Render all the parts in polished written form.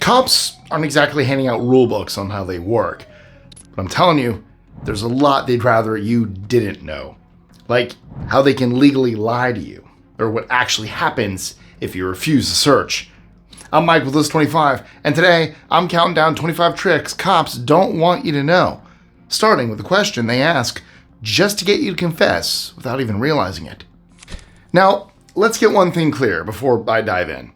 Cops aren't exactly handing out rule books on how they work, but I'm telling you, there's a lot they'd rather you didn't know. Like how they can legally lie to you, or what actually happens if you refuse a search. I'm Mike with List 25, and today I'm counting down 25 tricks cops don't want you to know, starting with a question they ask just to get you to confess without even realizing it. Now, let's get one thing clear before I dive in.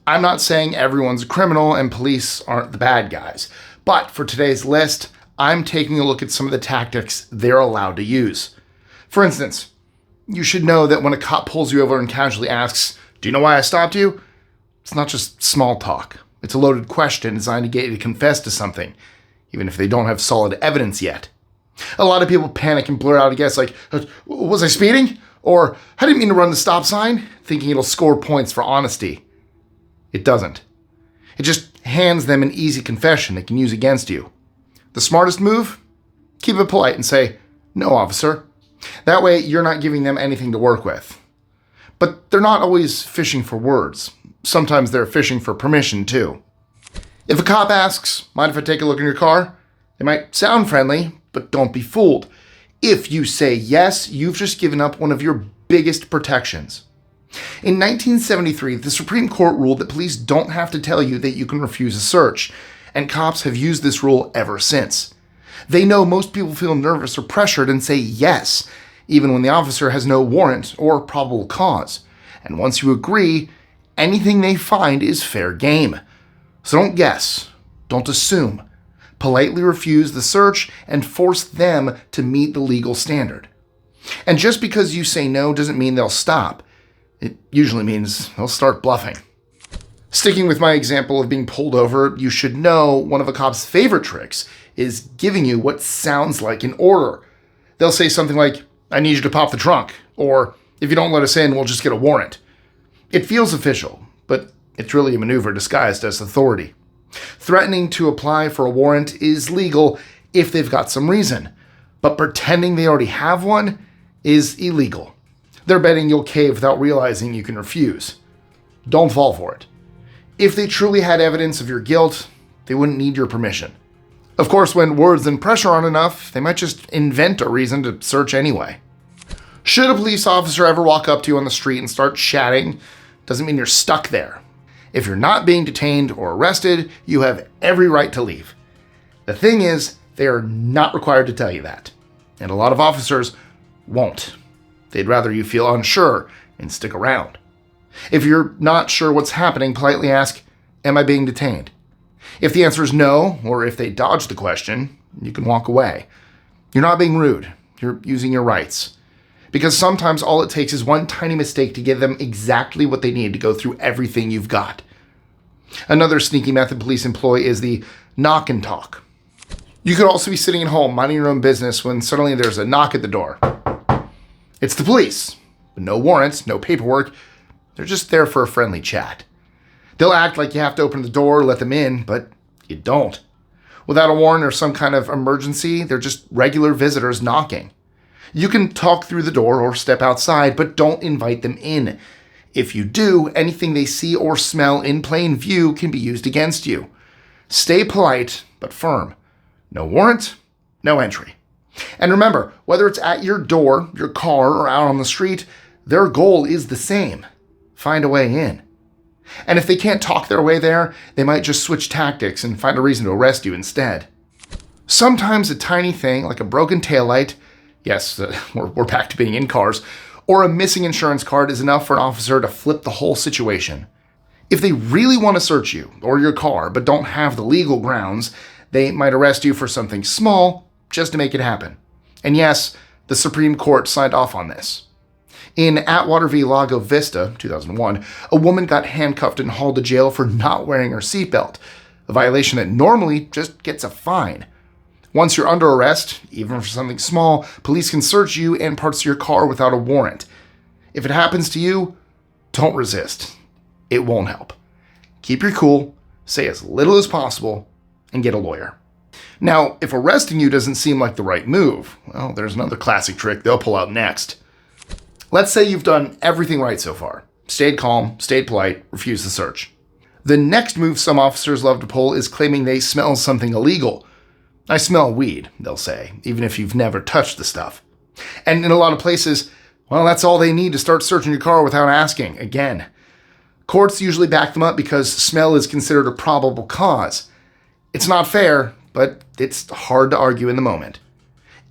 I'm not saying everyone's a criminal and police aren't the bad guys, but for today's list, I'm taking a look at some of the tactics they're allowed to use. For instance, you should know that when a cop pulls you over and casually asks, "Do you know why I stopped you?" It's not just small talk. It's a loaded question designed to get you to confess to something, even if they don't have solid evidence yet. A lot of people panic and blurt out a guess like, "Was I speeding?" Or, "I didn't mean to run the stop sign," thinking it'll score points for honesty. It doesn't. It just hands them an easy confession they can use against you. The smartest move? Keep it polite and say, "No, officer." That way, you're not giving them anything to work with. But they're not always fishing for words. Sometimes they're fishing for permission, too. If a cop asks, "Mind if I take a look in your car?" They might sound friendly, but don't be fooled. If you say yes, you've just given up one of your biggest protections. In 1973, the Supreme Court ruled that police don't have to tell you that you can refuse a search, and cops have used this rule ever since. They know most people feel nervous or pressured and say yes, even when the officer has no warrant or probable cause. And once you agree, anything they find is fair game. So don't guess, don't assume. Politely refuse the search and force them to meet the legal standard. And just because you say no doesn't mean they'll stop. It usually means they'll start bluffing. Sticking with my example of being pulled over, you should know one of a cop's favorite tricks is giving you what sounds like an order. They'll say something like, "I need you to pop the trunk," or "If you don't let us in, we'll just get a warrant." It feels official, but it's really a maneuver disguised as authority. Threatening to apply for a warrant is legal if they've got some reason, but pretending they already have one is illegal. They're betting you'll cave without realizing you can refuse. Don't fall for it. If they truly had evidence of your guilt, they wouldn't need your permission. Of course, when words and pressure aren't enough, they might just invent a reason to search anyway. Should a police officer ever walk up to you on the street and start chatting, doesn't mean you're stuck there. If you're not being detained or arrested, you have every right to leave. The thing is, they are not required to tell you that. And a lot of officers won't. They'd rather you feel unsure and stick around. If you're not sure what's happening, politely ask, "Am I being detained?" If the answer is no, or if they dodge the question, you can walk away. You're not being rude. You're using your rights. Because sometimes all it takes is one tiny mistake to give them exactly what they need to go through everything you've got. Another sneaky method police employ is the knock and talk. You could also be sitting at home minding your own business when suddenly there's a knock at the door. It's the police. No warrants, no paperwork. They're just there for a friendly chat. They'll act like you have to open the door, let them in, but you don't. Without a warrant or some kind of emergency, they're just regular visitors knocking. You can talk through the door or step outside, but don't invite them in. If you do, anything they see or smell in plain view can be used against you. Stay polite, but firm. No warrant, no entry. And remember, whether it's at your door, your car, or out on the street, their goal is the same. Find a way in. And if they can't talk their way there, they might just switch tactics and find a reason to arrest you instead. Sometimes a tiny thing like a broken taillight, yes, we're back to being in cars, or a missing insurance card is enough for an officer to flip the whole situation. If they really want to search you or your car but don't have the legal grounds, they might arrest you for something small just to make it happen. And yes, the Supreme Court signed off on this. In Atwater v. Lago Vista, 2001, a woman got handcuffed and hauled to jail for not wearing her seatbelt, a violation that normally just gets a fine. Once you're under arrest, even for something small, police can search you and parts of your car without a warrant. If it happens to you, don't resist. It won't help. Keep your cool, say as little as possible, and get a lawyer. Now, if arresting you doesn't seem like the right move, well, there's another classic trick they'll pull out next. Let's say you've done everything right so far. Stayed calm, stayed polite, refused the search. The next move some officers love to pull is claiming they smell something illegal. I smell weed, they'll say, even if you've never touched the stuff. And in a lot of places, well, that's all they need to start searching your car without asking again. Courts usually back them up because smell is considered a probable cause. It's not fair, but it's hard to argue in the moment.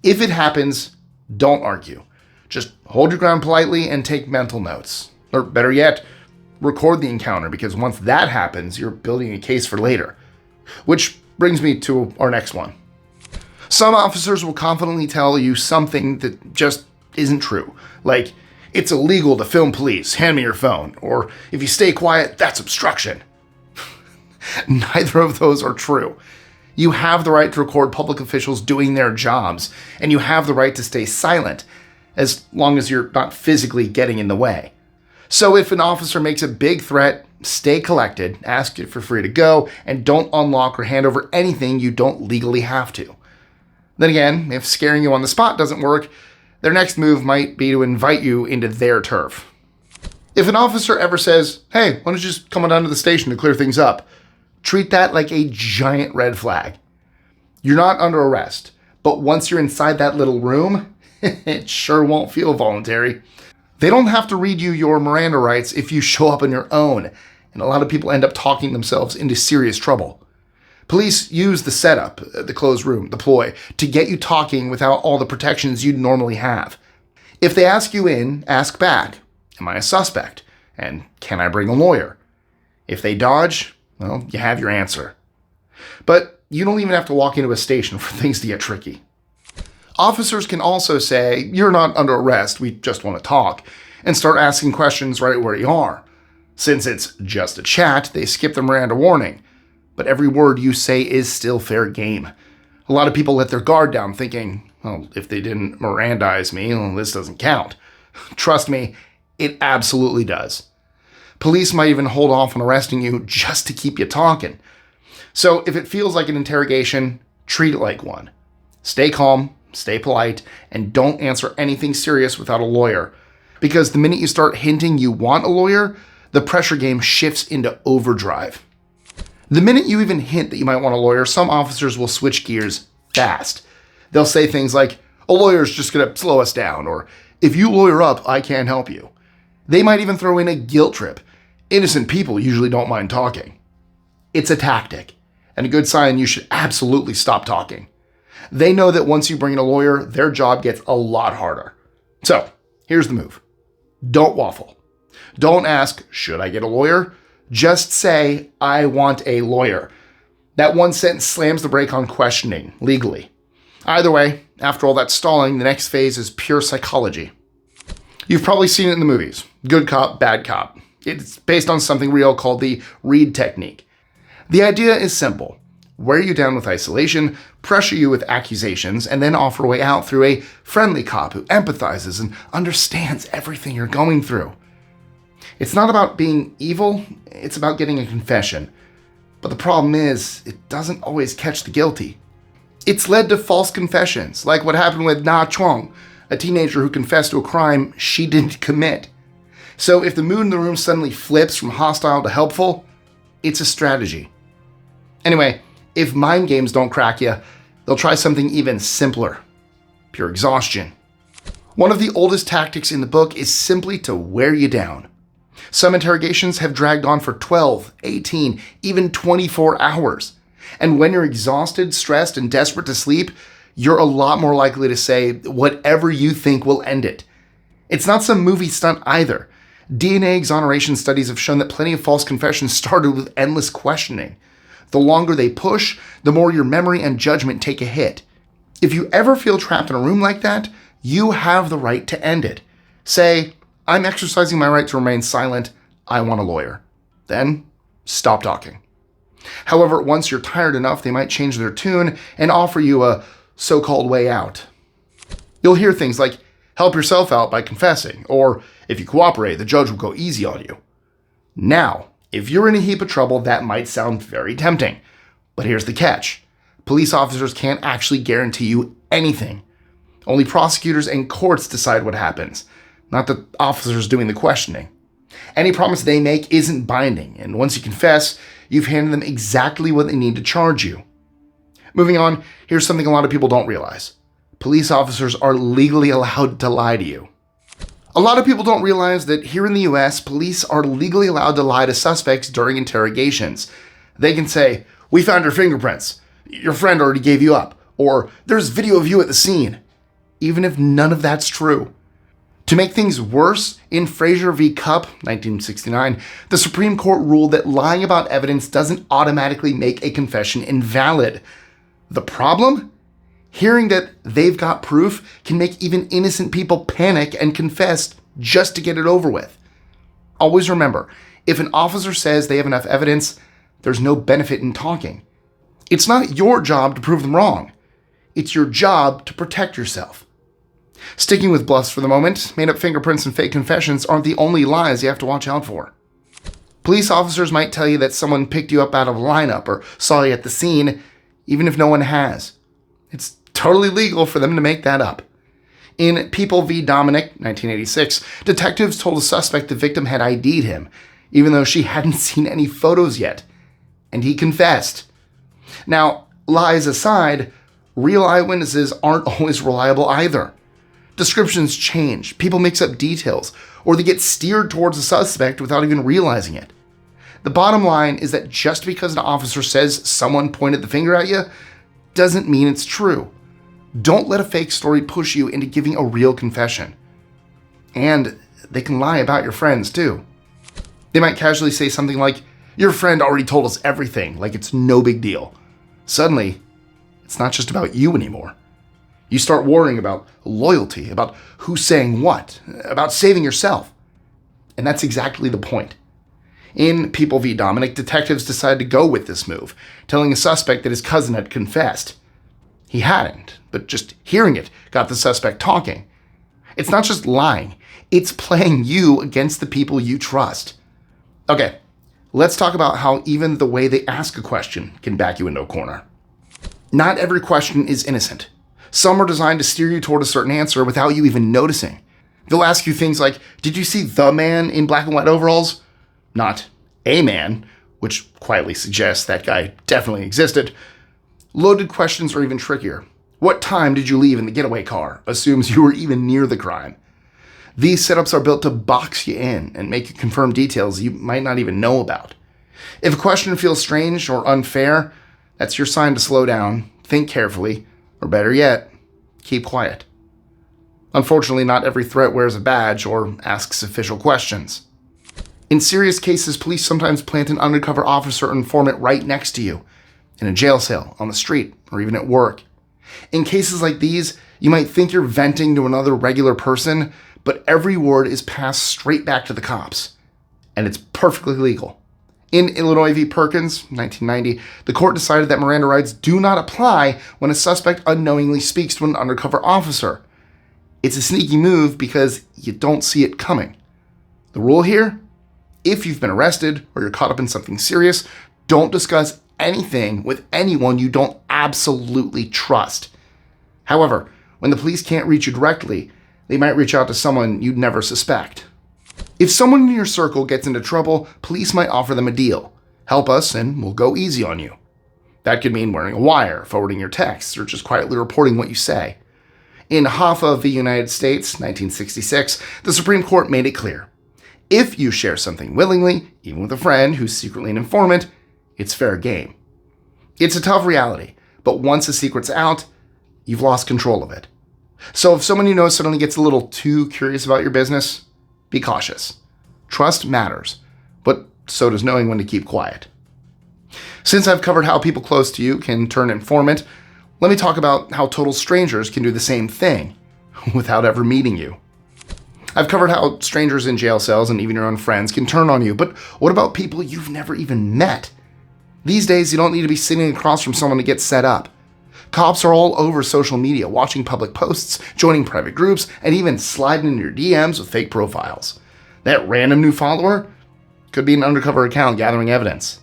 If it happens, don't argue. Just hold your ground politely and take mental notes. Or better yet, record the encounter, because once that happens, you're building a case for later. Which brings me to our next one. Some officers will confidently tell you something that just isn't true. Like, it's illegal to film police, hand me your phone. Or, if you stay quiet, that's obstruction. Neither of those are true. You have the right to record public officials doing their jobs, and you have the right to stay silent, as long as you're not physically getting in the way. So if an officer makes a big threat, stay collected, ask if you're free to go, and don't unlock or hand over anything you don't legally have to. Then again, if scaring you on the spot doesn't work, their next move might be to invite you into their turf. If an officer ever says, hey, why don't you just come on down to the station to clear things up, treat that like a giant red flag. You're not under arrest, but once you're inside that little room, it sure won't feel voluntary. They don't have to read you your Miranda rights if you show up on your own, and a lot of people end up talking themselves into serious trouble. Police use the setup, the closed room, the ploy, to get you talking without all the protections you'd normally have. If they ask you in, ask back, am I a suspect? And can I bring a lawyer? If they dodge, well, you have your answer. But you don't even have to walk into a station for things to get tricky. Officers can also say, you're not under arrest, we just want to talk, and start asking questions right where you are. Since it's just a chat, they skip the Miranda warning. But every word you say is still fair game. A lot of people let their guard down thinking, well, if they didn't Mirandize me, well, this doesn't count. Trust me, it absolutely does. Police might even hold off on arresting you just to keep you talking. So if it feels like an interrogation, treat it like one. Stay calm, stay polite, and don't answer anything serious without a lawyer. Because the minute you start hinting you want a lawyer, the pressure game shifts into overdrive. The minute you even hint that you might want a lawyer, some officers will switch gears fast. They'll say things like, a lawyer's just going to slow us down, or if you lawyer up, I can't help you. They might even throw in a guilt trip. Innocent people usually don't mind talking. It's a tactic, and a good sign you should absolutely stop talking. They know that once you bring in a lawyer, their job gets a lot harder. So, here's the move. Don't waffle. Don't ask, should I get a lawyer? Just say, I want a lawyer. That one sentence slams the brake on questioning, legally. Either way, after all that stalling, the next phase is pure psychology. You've probably seen it in the movies. Good cop, bad cop. It's based on something real called the Reid Technique. The idea is simple. Wear you down with isolation, pressure you with accusations, and then offer a way out through a friendly cop who empathizes and understands everything you're going through. It's not about being evil, it's about getting a confession. But the problem is, it doesn't always catch the guilty. It's led to false confessions, like what happened with Na Chuang, a teenager who confessed to a crime she didn't commit. So if the mood in the room suddenly flips from hostile to helpful, it's a strategy. Anyway, if mind games don't crack you, they'll try something even simpler. Pure exhaustion. One of the oldest tactics in the book is simply to wear you down. Some interrogations have dragged on for 12, 18, even 24 hours. And when you're exhausted, stressed, and desperate to sleep, you're a lot more likely to say whatever you think will end it. It's not some movie stunt either. DNA exoneration studies have shown that plenty of false confessions started with endless questioning. The longer they push, the more your memory and judgment take a hit. If you ever feel trapped in a room like that, you have the right to end it. Say, I'm exercising my right to remain silent. I want a lawyer. Then, stop talking. However, once you're tired enough, they might change their tune and offer you a so-called way out. You'll hear things like, help yourself out by confessing, or if you cooperate, the judge will go easy on you. Now, if you're in a heap of trouble, that might sound very tempting. But here's the catch. Police officers can't actually guarantee you anything. Only prosecutors and courts decide what happens, not the officers doing the questioning. Any promise they make isn't binding, and once you confess, you've handed them exactly what they need to charge you. Moving on, here's something a lot of people don't realize. Police officers are legally allowed to lie to you. A lot of people don't realize that here in the US, police are legally allowed to lie to suspects during interrogations. They can say, "We found your fingerprints. Your friend already gave you up." Or, "There's video of you at the scene." Even if none of that's true. To make things worse, in Fraser v. Cupp, 1969, the Supreme Court ruled that lying about evidence doesn't automatically make a confession invalid. The problem? Hearing that they've got proof can make even innocent people panic and confess just to get it over with. Always remember, if an officer says they have enough evidence, there's no benefit in talking. It's not your job to prove them wrong. It's your job to protect yourself. Sticking with bluffs for the moment, made-up fingerprints and fake confessions aren't the only lies you have to watch out for. Police officers might tell you that someone picked you up out of a lineup or saw you at the scene, even if no one has. It's totally legal for them to make that up. In People v. Dominic, 1986, detectives told a suspect the victim had ID'd him, even though she hadn't seen any photos yet. And he confessed. Now, lies aside, real eyewitnesses aren't always reliable either. Descriptions change, people mix up details, or they get steered towards a suspect without even realizing it. The bottom line is that just because an officer says someone pointed the finger at you, doesn't mean it's true. Don't let a fake story push you into giving a real confession. And they can lie about your friends too. They might casually say something like, "Your friend already told us everything," like it's no big deal. Suddenly, it's not just about you anymore. You start worrying about loyalty, about who's saying what, about saving yourself. And that's exactly the point. In People v. Dominic, detectives decided to go with this move, telling a suspect that his cousin had confessed. He hadn't, but just hearing it got the suspect talking. It's not just lying, it's playing you against the people you trust. Okay, let's talk about how even the way they ask a question can back you into a corner. Not every question is innocent. Some are designed to steer you toward a certain answer without you even noticing. They'll ask you things like, "Did you see the man in black and white overalls?" Not "a man," which quietly suggests that guy definitely existed. Loaded questions are even trickier. "What time did you leave in the getaway car?" assumes you were even near the crime. These setups are built to box you in and make you confirm details you might not even know about. If a question feels strange or unfair, that's your sign to slow down, think carefully, or better yet, keep quiet. Unfortunately, not every threat wears a badge or asks official questions. In serious cases, police sometimes plant an undercover officer or informant right next to you, in a jail cell, on the street, or even at work. In cases like these, you might think you're venting to another regular person, but every word is passed straight back to the cops. And it's perfectly legal. In Illinois v. Perkins, 1990, the court decided that Miranda rights do not apply when a suspect unknowingly speaks to an undercover officer. It's a sneaky move because you don't see it coming. The rule here? If you've been arrested or you're caught up in something serious, don't discuss anything with anyone you don't absolutely trust. However, when the police can't reach you directly, they might reach out to someone you'd never suspect. If someone in your circle gets into trouble, police might offer them a deal. "Help us and we'll go easy on you." That could mean wearing a wire, forwarding your texts, or just quietly reporting what you say. In Hoffa v. United States, 1966, the Supreme Court made it clear. If you share something willingly, even with a friend who's secretly an informant, it's fair game. It's a tough reality, but once a secret's out, you've lost control of it. So if someone you know suddenly gets a little too curious about your business, be cautious. Trust matters, but so does knowing when to keep quiet. Since I've covered how people close to you can turn informant, let me talk about how total strangers can do the same thing without ever meeting you. I've covered how strangers in jail cells and even your own friends can turn on you, but what about people you've never even met? These days, you don't need to be sitting across from someone to get set up. Cops are all over social media, watching public posts, joining private groups, and even sliding into your DMs with fake profiles. That random new follower could be an undercover account gathering evidence.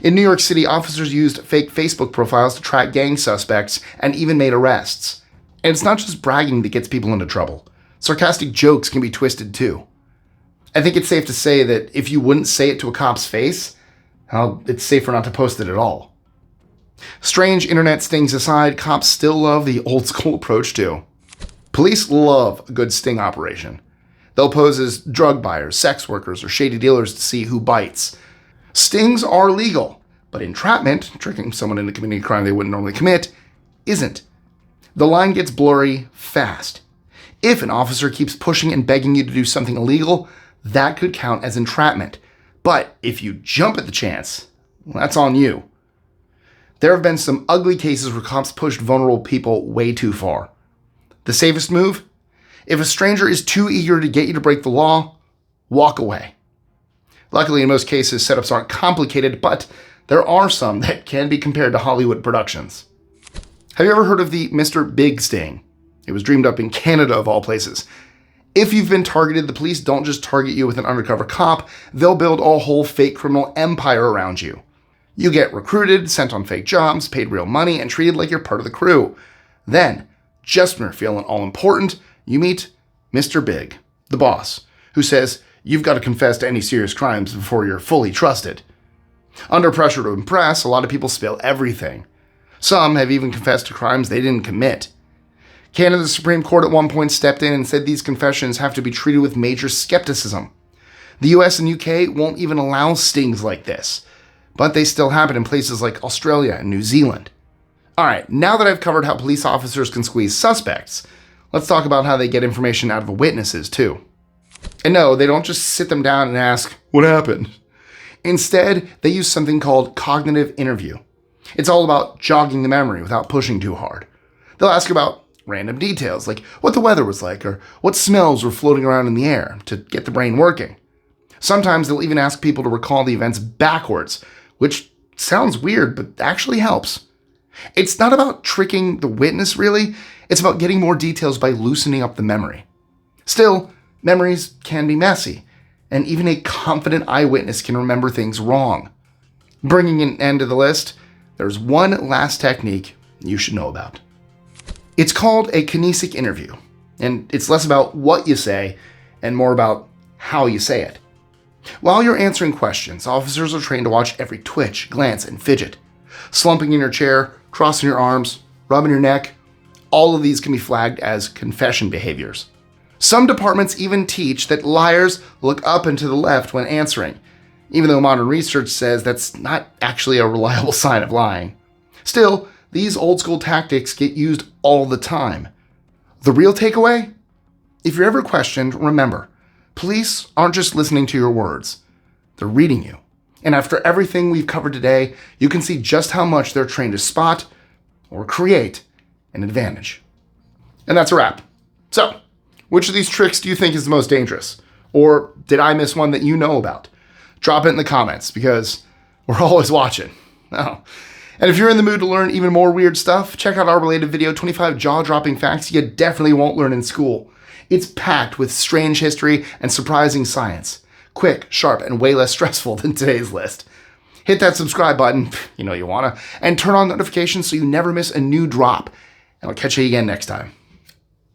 In New York City, officers used fake Facebook profiles to track gang suspects and even made arrests. And it's not just bragging that gets people into trouble. Sarcastic jokes can be twisted too. I think it's safe to say that if you wouldn't say it to a cop's face, well, it's safer not to post it at all. Strange internet stings aside, cops still love the old school approach too. Police love a good sting operation. They'll pose as drug buyers, sex workers, or shady dealers to see who bites. Stings are legal, but entrapment, tricking someone into committing a crime they wouldn't normally commit, isn't. The line gets blurry fast. If an officer keeps pushing and begging you to do something illegal, that could count as entrapment. But if you jump at the chance, well, that's on you. There have been some ugly cases where cops pushed vulnerable people way too far. The safest move? If a stranger is too eager to get you to break the law, walk away. Luckily, in most cases, setups aren't complicated, but there are some that can be compared to Hollywood productions. Have you ever heard of the Mr. Big sting? It was dreamed up in Canada, of all places. If you've been targeted, the police don't just target you with an undercover cop, they'll build a whole fake criminal empire around you. You get recruited, sent on fake jobs, paid real money, and treated like you're part of the crew. Then, just when you're feeling all important, you meet Mr. Big, the boss, who says you've got to confess to any serious crimes before you're fully trusted. Under pressure to impress, a lot of people spill everything. Some have even confessed to crimes they didn't commit. Canada's Supreme Court at one point stepped in and said these confessions have to be treated with major skepticism. The US and UK won't even allow stings like this, but they still happen in places like Australia and New Zealand. Alright, now that I've covered how police officers can squeeze suspects, let's talk about how they get information out of witnesses too. And no, they don't just sit them down and ask, "What happened?" Instead, they use something called cognitive interview. It's all about jogging the memory without pushing too hard. They'll ask about random details, like what the weather was like or what smells were floating around in the air, to get the brain working. Sometimes they'll even ask people to recall the events backwards, which sounds weird, but actually helps. It's not about tricking the witness, really. It's about getting more details by loosening up the memory. Still, memories can be messy, and even a confident eyewitness can remember things wrong. Bringing an end to the list, there's one last technique you should know about. It's called a Kinesic Interview, and it's less about what you say and more about how you say it. While you're answering questions, officers are trained to watch every twitch, glance, and fidget. Slumping in your chair, crossing your arms, rubbing your neck, all of these can be flagged as confession behaviors. Some departments even teach that liars look up and to the left when answering, even though modern research says that's not actually a reliable sign of lying. Still, these old school tactics get used all the time. The real takeaway? If you're ever questioned, remember, police aren't just listening to your words. They're reading you. And after everything we've covered today, you can see just how much they're trained to spot or create an advantage. And that's a wrap. So, which of these tricks do you think is the most dangerous? Or did I miss one that you know about? Drop it in the comments, because we're always watching. Oh. And if you're in the mood to learn even more weird stuff, check out our related video, 25 jaw-dropping facts you definitely won't learn in school. It's packed with strange history and surprising science. Quick, sharp, and way less stressful than today's list. Hit that subscribe button, you know you wanna, and turn on notifications so you never miss a new drop. And I'll catch you again next time.